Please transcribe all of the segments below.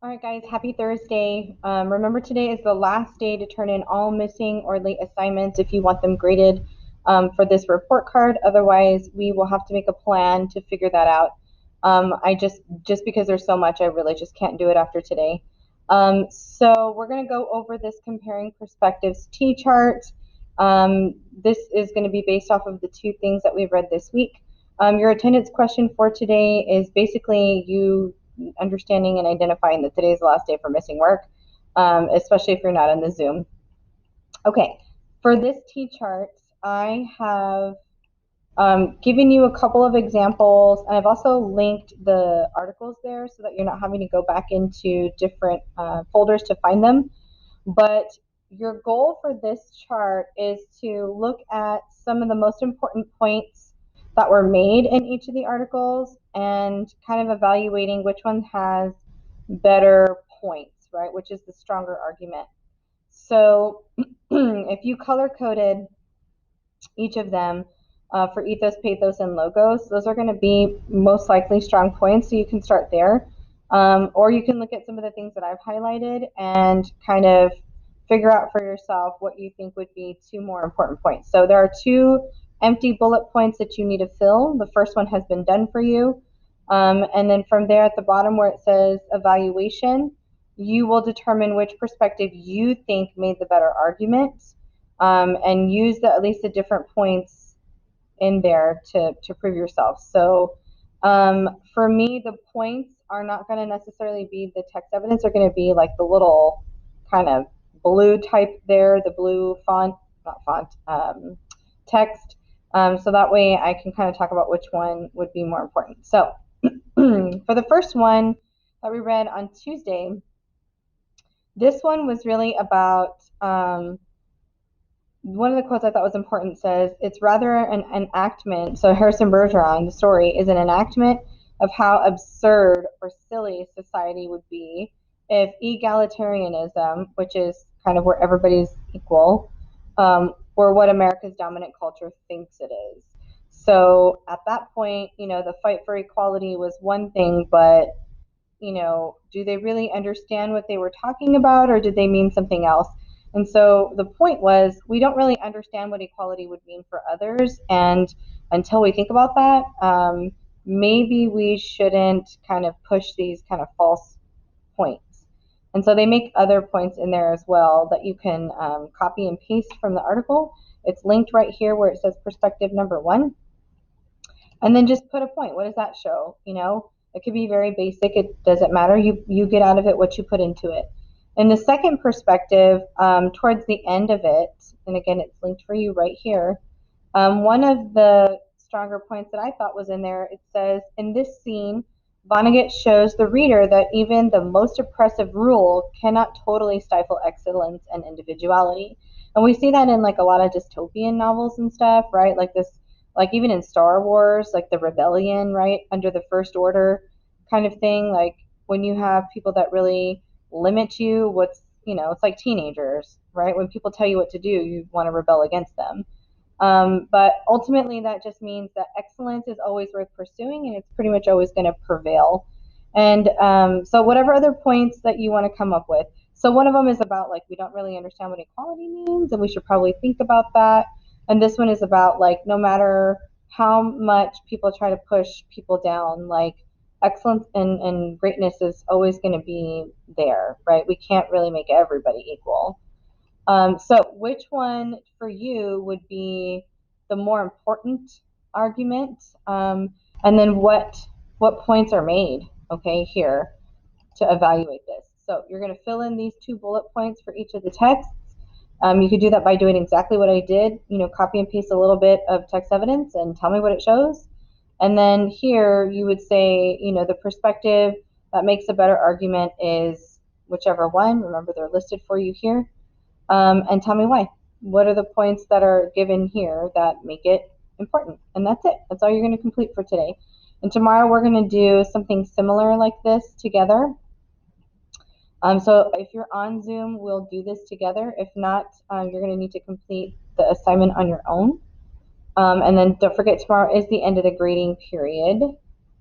All right, guys, happy Thursday. Remember, today is the last day to turn in all missing or late assignments if you want them graded for this report card. Otherwise, we will have to make a plan to figure that out. I just because there's so much, I really just can't do it after today. So we're going to go over this comparing perspectives T-chart. This is going to be based off of the two things that we've read this week. Your attendance question for today is basically you understanding and identifying that today is the last day for missing work, especially if you're not in the Zoom. Okay, for this T-chart, I have given you a couple of examples, and I've also linked the articles there so that you're not having to go back into different folders to find them. But your goal for this chart is to look at some of the most important points that were made in each of the articles and kind of evaluating which one has better points, right? Which is the stronger argument. So if you color coded each of them for ethos, pathos, and logos, those are going to be most likely strong points. So you can start there. Or you can look at some of the things that I've highlighted and kind of figure out for yourself what you think would be two more important points. So there are two empty bullet points that you need to fill. The first one has been done for you. And then from there at the bottom where it says evaluation, you will determine which perspective you think made the better argument, and use at least the different points in there to prove yourself. So for me, the points are not going to necessarily be the text evidence. They're going to be like the little kind of blue type there, the blue font, not font, text. So that way I can kind of talk about which one would be more important. So for the first one that we read on Tuesday, this one was really about one of the quotes I thought was important says, it's rather an enactment. So Harrison Bergeron, the story, is an enactment of how absurd or silly society would be if egalitarianism, which is kind of where everybody's equal, were what America's dominant culture thinks it is. So at that point, the fight for equality was one thing, but do they really understand what they were talking about, or did they mean something else? And so the point was, we don't really understand what equality would mean for others. And until we think about that, maybe we shouldn't kind of push these kind of false points. And so they make other points in there as well that you can copy and paste from the article. It's linked right here where it says perspective number one. And then just put a point. What does that show? It could be very basic. It doesn't matter. You get out of it what you put into it. And the second perspective, towards the end of it, and again, it's linked for you right here. One of the stronger points that I thought was in there, it says, in this scene, Vonnegut shows the reader that even the most oppressive rule cannot totally stifle excellence and individuality. And we see that in like a lot of dystopian novels and stuff, right? Like this, like even in Star Wars, like the rebellion, right, under the First Order kind of thing. Like when you have people that really limit you, it's like teenagers, right? When people tell you what to do, you want to rebel against them. But ultimately, that just means that excellence is always worth pursuing, and it's pretty much always going to prevail. And so, whatever other points that you want to come up with. So, one of them is about like we don't really understand what equality means, and we should probably think about that. And this one is about like no matter how much people try to push people down, like excellence and greatness is always going to be there, right? We can't really make everybody equal. So which one for you would be the more important argument? And then what points are made, okay, here to evaluate this. So you're going to fill in these two bullet points for each of the texts. You could do that by doing exactly what I did, copy and paste a little bit of text evidence and tell me what it shows. And then here you would say, the perspective that makes a better argument is whichever one. Remember, they're listed for you here. And tell me why. What are the points that are given here that make it important? And that's it. That's all you're going to complete for today. And tomorrow we're going to do something similar like this together. So if you're on Zoom, we'll do this together. If not, you're going to need to complete the assignment on your own. And then don't forget, tomorrow is the end of the grading period.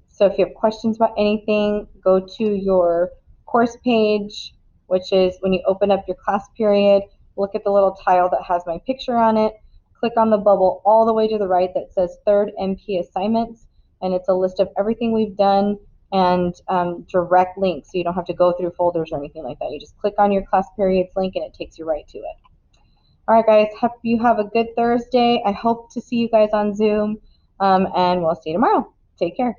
So if you have questions about anything, go to your course page, which is when you open up your class period, look at the little tile that has my picture on it, click on the bubble all the way to the right that says third MP assignments, and it's a list of everything we've done and direct links, so you don't have to go through folders or anything like that. You just click on your class periods link and it takes you right to it. All right, guys, hope you have a good Thursday. I hope to see you guys on Zoom, and we'll see you tomorrow. Take care.